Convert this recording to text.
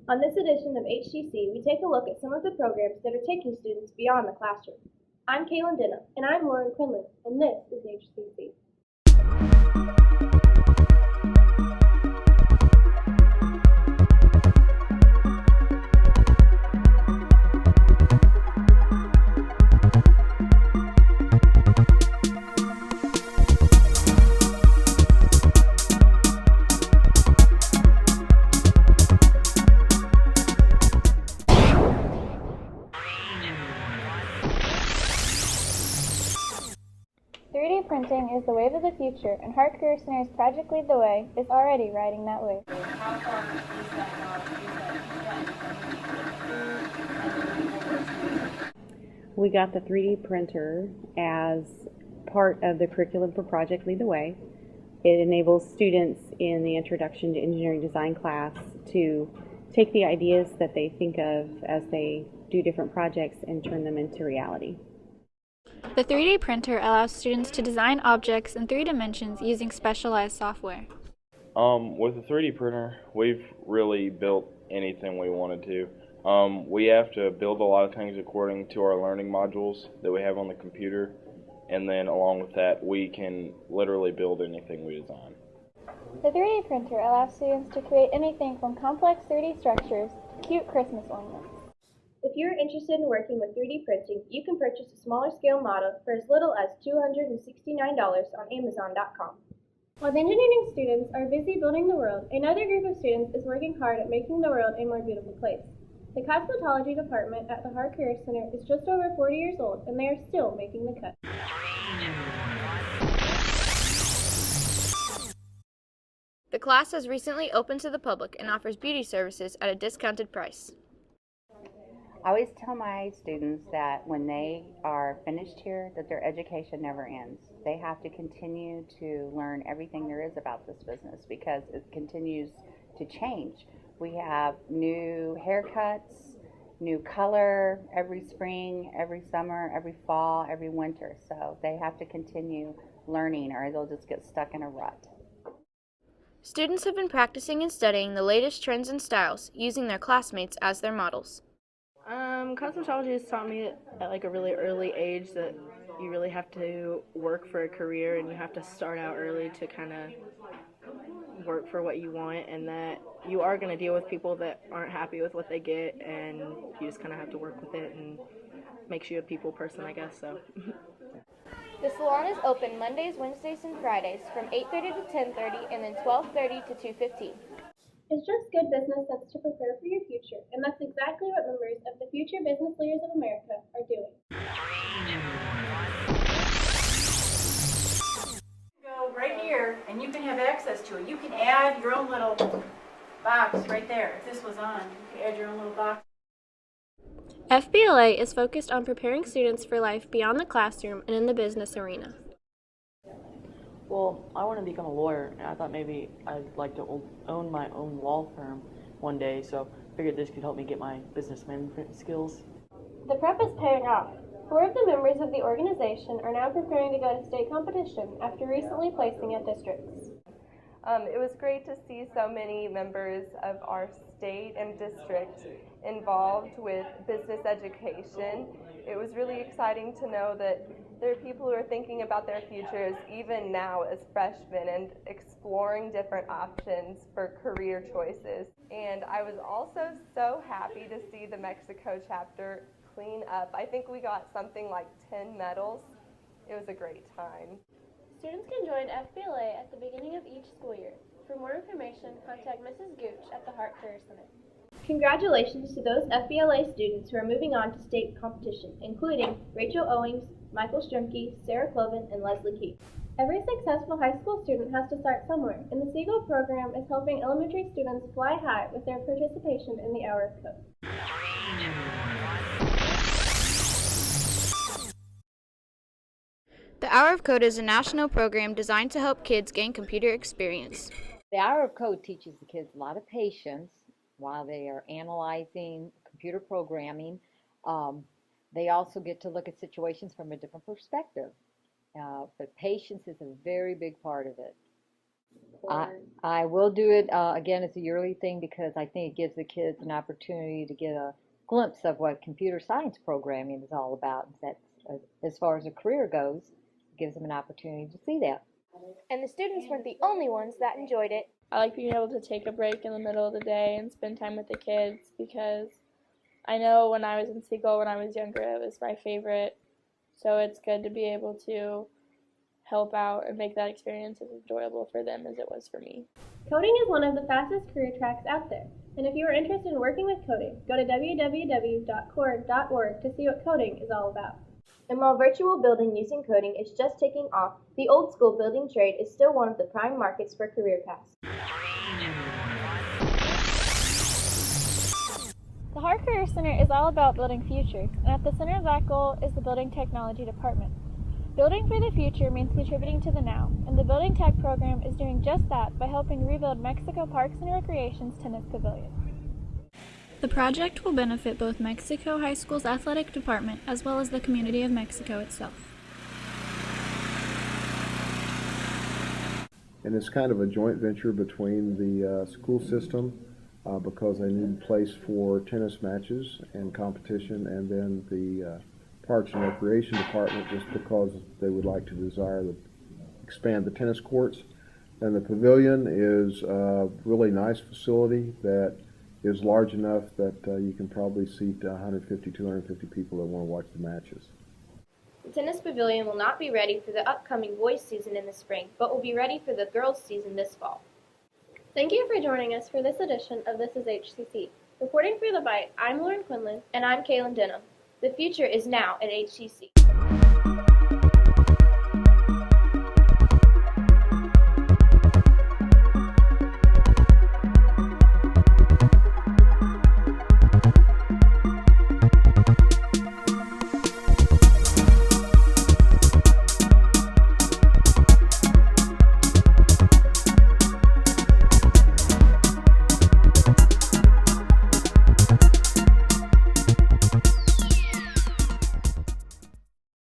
On this edition of HCC, we take a look at some of the programs that are taking students beyond the classroom. I'm Kaylin Denham. And I'm Lauren Quinlan, and this is HCC. "3D printing is the wave of the future, and Hart Career Center's Project Lead the Way is already riding that wave." We got the 3D printer as part of the curriculum for Project Lead the Way. It enables students in the Introduction to Engineering Design class to take the ideas that they think of as they do different projects and turn them into reality. The 3D printer allows students to design objects in 3 dimensions using specialized software. With the 3D printer, we've really built anything we wanted to. We have to build a lot of things according to our learning modules that we have on the computer, and then along with that, we can literally build anything we design. The 3D printer allows students to create anything from complex 3D structures to cute Christmas ornaments. If you're interested in working with 3D printing, you can purchase a smaller scale model for as little as $269 on Amazon.com. While the engineering students are busy building the world, another group of students is working hard at making the world a more beautiful place. The Cosmetology department at the Hart Career Center is just over 40 years old, and they are still making the cut. The class has recently opened to the public and offers beauty services at a discounted price. I always tell my students that when they are finished here, that their education never ends. They have to continue to learn everything there is about this business because it continues to change. We have new haircuts, new color every spring, every summer, every fall, every winter. So they have to continue learning or they'll just get stuck in a rut. Students have been practicing and studying the latest trends and styles, using their classmates as their models. Cosmetology has taught me at like a really early age that you really have to work for a career and you have to start out early to kind of work for what you want, and that you are going to deal with people that aren't happy with what they get, and you just kind of have to work with it, and makes you a people person, I guess. So. The salon is open Mondays, Wednesdays, and Fridays from 8:30 to 10:30 and then 12:30 to 2:15. It's just good business sense to prepare for your future, and that's exactly what members of the Future Business Leaders of America are doing. Go right here, and you can have access to it. You can add your own little box right there. If this was on, you can add your own little box. FBLA is focused on preparing students for life beyond the classroom and in the business arena. Well, I want to become a lawyer, and I thought maybe I'd like to own my own law firm one day, so I figured this could help me get my business management skills. The prep is paying off. 4 of the members of the organization are now preparing to go to state competition after recently placing at districts. It was great to see so many members of our state and district involved with business education. It was really exciting to know that there are people who are thinking about their futures even now as freshmen and exploring different options for career choices. And I was also so happy to see the Mexico chapter clean up. I think we got something like 10 medals. It was a great time. Students can join FBLA at the beginning of each school year. For more information, contact Mrs. Gooch at the Hart Career Center. Congratulations to those FBLA students who are moving on to state competition, including Rachel Owings, Michael Strumke, Sarah Cloven, and Leslie Keith. Every successful high school student has to start somewhere, and the Seagull program is helping elementary students fly high with their participation in the Hour of Code. The Hour of Code is a national program designed to help kids gain computer experience. The Hour of Code teaches the kids a lot of patience while they are analyzing computer programming. They also get to look at situations from a different perspective. But patience is a very big part of it. I will do it again. It's a yearly thing because I think it gives the kids an opportunity to get a glimpse of what computer science programming is all about. That's as far as a career goes, it gives them an opportunity to see that. And the students weren't the only ones that enjoyed it. I like being able to take a break in the middle of the day and spend time with the kids because I know when I was in Seagull when I was younger it was my favorite. So it's good to be able to help out and make that experience as enjoyable for them as it was for me. Coding is one of the fastest career tracks out there, and if you are interested in working with coding, go to www.cord.org to see what coding is all about. And while virtual building using coding is just taking off, the old school building trade is still one of the prime markets for career paths. The Hart Career Center is all about building futures, and at the center of that goal is the Building Technology Department. Building for the future means contributing to the now, and the Building Tech program is doing just that by helping rebuild Mexico Parks and Recreation's tennis pavilion. The project will benefit both Mexico High School's athletic department as well as the community of Mexico itself. And it's kind of a joint venture between the school system because they need a place for tennis matches and competition, and then the Parks and Recreation Department just because they would like to desire to expand the tennis courts. And the pavilion is a really nice facility that is large enough that you can probably seat 150, 250 people that want to watch the matches. The tennis pavilion will not be ready for the upcoming boys season in the spring, but will be ready for the girls season this fall. Thank you for joining us for this edition of This is HCC. Reporting for The Bite, I'm Lauren Quinlan. And I'm Kaylin Denham. The future is now at HCC.